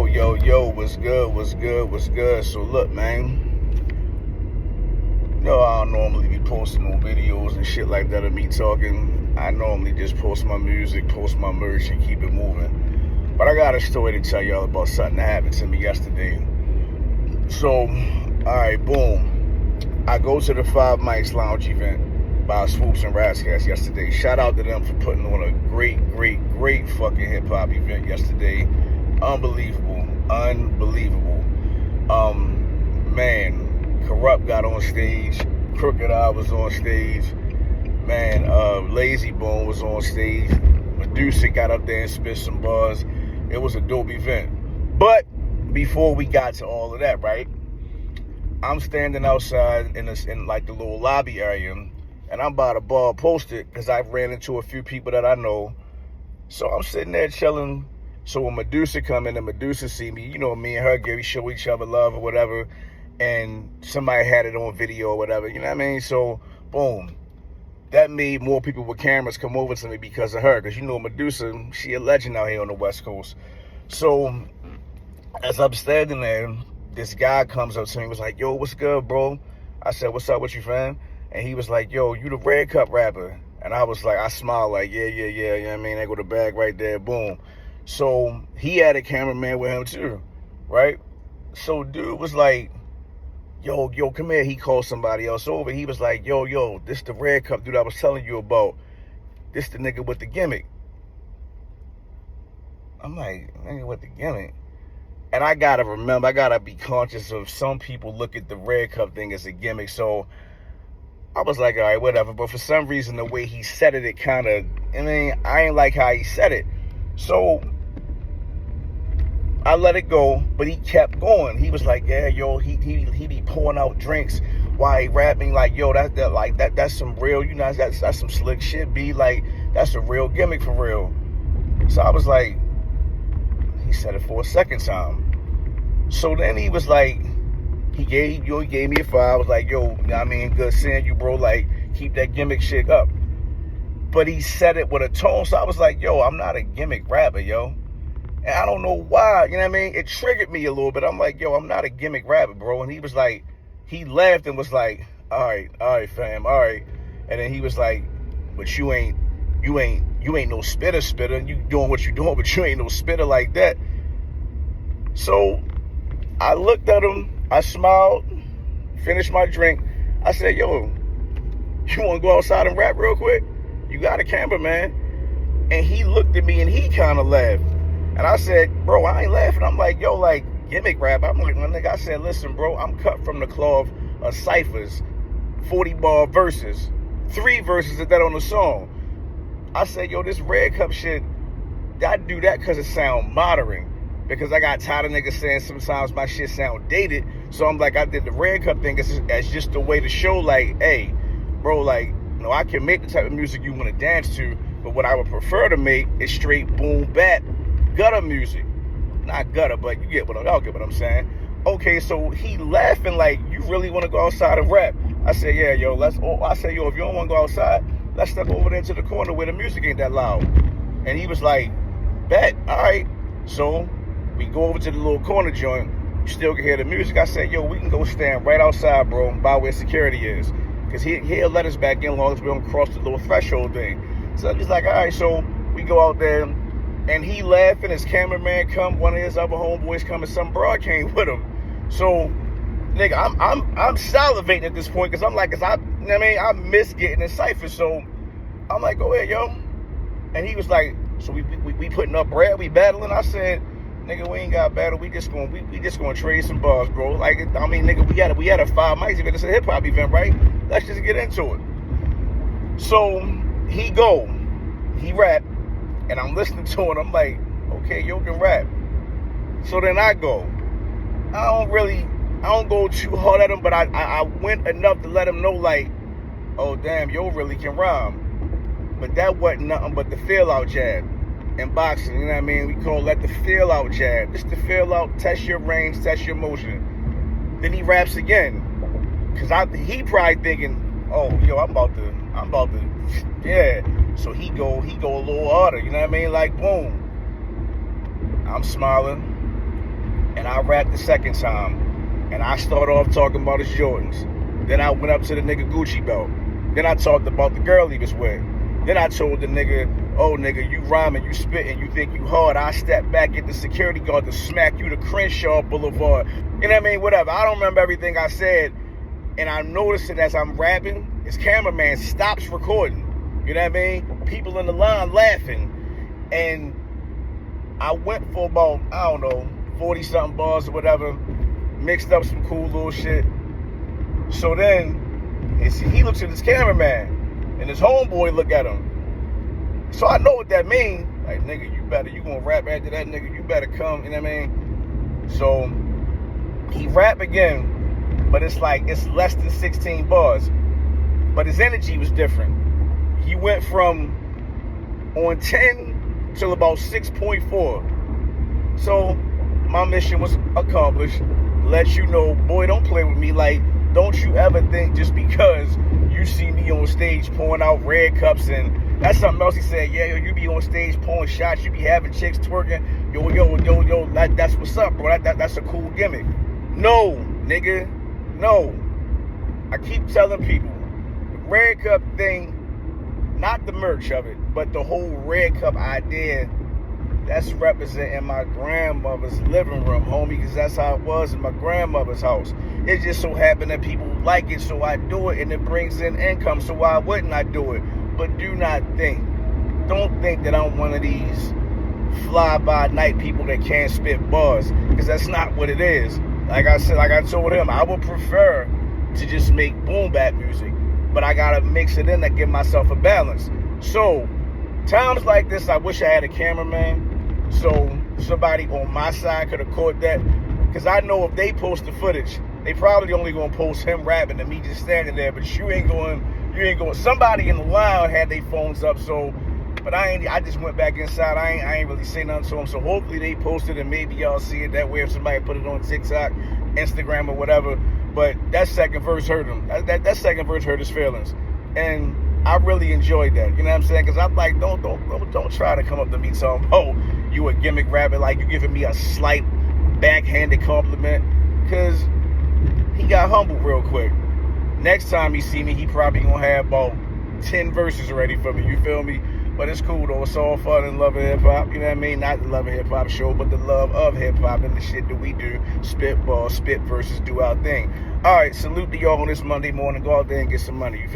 Yo, what's good? So look, man, I don't normally be posting no videos and shit like that of me talking. I normally just post my music, post my merch, and keep it moving. But I got a story to tell y'all about something that happened to me yesterday. So, alright, boom. I go to the FiveMics Lounge event by Swoops and Rascats yesterday. Shout out to them for putting on a great fucking hip-hop event yesterday. Unbelievable. Man, Corrupt got on stage. Crooked Eye was on stage. Man, Lazy Bone was on stage. Medusa got up there and spit some bars. It was a dope event. But before we got to all of that, right? I'm standing outside in like the little lobby area, and I'm by the bar posted because I ran into a few people that I know. So I'm sitting there chilling. So when Medusa come in and Medusa see me, me and her show each other love or whatever, and somebody had it on video or whatever, you know what I mean? So, boom. That made more people with cameras come over to me because of her. Because, Medusa, she a legend out here on the West Coast. So, as I'm standing there, this guy comes up to me and was like, yo, what's good, bro? I said, what's up with you, fam? And he was like, yo, you the Red Cup rapper. And I was like, I smiled like, yeah, you know what I mean? There go the bag right there, boom. So he had a cameraman with him too, right? So dude was like, yo, come here. He called somebody else over. He was like, yo, this the Red Cup dude I was telling you about. This the nigga with the gimmick. I'm like, nigga with the gimmick. And I gotta be conscious of some people look at the Red Cup thing as a gimmick. So I was like, all right, whatever. But for some reason, the way he said it, it kind of, I ain't like how he said it. So I let it go, but he kept going. He was like, yeah, yo, he be pouring out drinks while he rapping. Like, yo, that's some real, that's some slick shit. Be like, that's a real gimmick for real. So I was like, he said it for a second time. So then he was like, he gave me a five. I was like, yo, good seeing you, bro. Like, keep that gimmick shit up. But he said it with a tone. So I was like, yo, I'm not a gimmick rapper, yo. And I don't know why, it triggered me a little bit. I'm like, yo, I'm not a gimmick rapper, bro. And he was like, he laughed and was like, all right, fam, all right. And then he was like, but you ain't no spitter. You doing what you doing, but you ain't no spitter like that. So I looked at him, I smiled, finished my drink. I said, yo, you want to go outside and rap real quick? You got a camera, man. And he looked at me and he kind of laughed. And I said, bro, I ain't laughing. I'm like, yo, like, gimmick rap. I'm like, my nigga, I said, listen, bro, I'm cut from the cloth of ciphers, 40-bar verses, 3 verses of that on the song. I said, yo, this Red Cup shit, I do that because it sound modern. Because I got tired of niggas saying sometimes my shit sound dated. So I'm like, I did the Red Cup thing as just a way to show, like, hey, bro, like, I can make the type of music you want to dance to, but what I would prefer to make is straight boom bap gutter music. Not gutter, but y'all get what I'm saying. Okay, so he laughing like, you really want to go outside and rap? I said, yeah, yo, I said, yo, if you don't want to go outside, let's step over there to the corner where the music ain't that loud. And he was like, bet, all right. So we go over to the little corner joint. You still can hear the music. I said, yo, we can go stand right outside, bro, by where security is. Because he'll let us back in as long as we don't cross the little threshold thing. So he's like, all right, so we go out there. And he laughing, his cameraman come, one of his other homeboys come, and some broad came with him. So, nigga, I'm salivating at this point, because I'm like, I miss getting in cypher. So I'm like, go ahead, yo. And he was like, so we putting up bread, we battling. I said, nigga, we ain't got battle. We just gonna trade some bars, bro. Like, nigga, we had a FiveMics event. It's a hip hop event, right? Let's just get into it. So he rap. And I'm listening to it, I'm like, okay, yo can rap. So then I go. I don't go too hard at him, but I went enough to let him know, like, oh, damn, yo really can rhyme. But that wasn't nothing but the feel-out jab in boxing, you know what I mean? We call that the feel-out jab. Just the feel-out, test your range, test your motion. Then he raps again. Because he probably thinking, oh, yo, I'm about to, yeah. So he go a little harder, you know what I mean? Like, boom. I'm smiling. And I rapped the second time. And I started off talking about his Jordans. Then I went up to the nigga Gucci belt. Then I talked about the girl he was with. Then I told the nigga, oh nigga, you rhyming, you spitting, you think you hard. I step back at the security guard to smack you to Crenshaw Boulevard. You know what I mean? Whatever. I don't remember everything I said. And I'm noticing as I'm rapping, his cameraman stops recording. You know what I mean? People in the line laughing. And I went for about, I don't know, 40-something bars or whatever. Mixed up some cool little shit. So then, he looks at his cameraman. And his homeboy look at him. So I know what that means. Like, nigga, you gonna rap after that, nigga, you better come, you know what I mean? So, he rap again, but it's less than 16 bars. But his energy was different. He went from on 10 till about 6.4. So, my mission was accomplished. Let you know, boy, don't play with me. Like, don't you ever think just because you see me on stage pouring out red cups, and that's something else he said. Yeah, you be on stage pouring shots, you be having chicks twerking. Yo, that's what's up, bro. That's a cool gimmick. No, nigga, no. I keep telling people, the red cup thing, not the merch of it, but the whole red cup idea, that's representing my grandmother's living room, homie, because that's how it was in my grandmother's house. It just so happened that people like it, so I do it, and it brings in income, so why wouldn't I do it? But don't think that I'm one of these fly-by-night people that can't spit bars, because that's not what it is. Like I said, like I told him, I would prefer to just make boom bap music, but I gotta mix it in to give myself a balance. So, times like this, I wish I had a cameraman, so somebody on my side could have caught that, because I know if they post the footage, they probably only gonna post him rapping and me just standing there, but you ain't going, somebody in the line had their phones up, so, but I just went back inside, I ain't really say nothing to them, so hopefully they posted and maybe y'all see it that way if somebody put it on TikTok, Instagram, or whatever. But that second verse hurt him. That second verse hurt his feelings, and I really enjoyed that. You know what I'm saying? Because I'm like, don't try to come up to me telling, oh, you a gimmick rapper, like you giving me a slight backhanded compliment, because he got humbled real quick. Next time he see me, he probably gonna have about 10 verses ready for me. You feel me? But it's cool though. It's all fun and love of hip hop. You know what I mean? Not the Love of Hip Hop show, but the love of hip hop and the shit that we do. Spit ball, spit verses, do our thing. All right, salute to y'all on this Monday morning. Go out there and get some money. You feel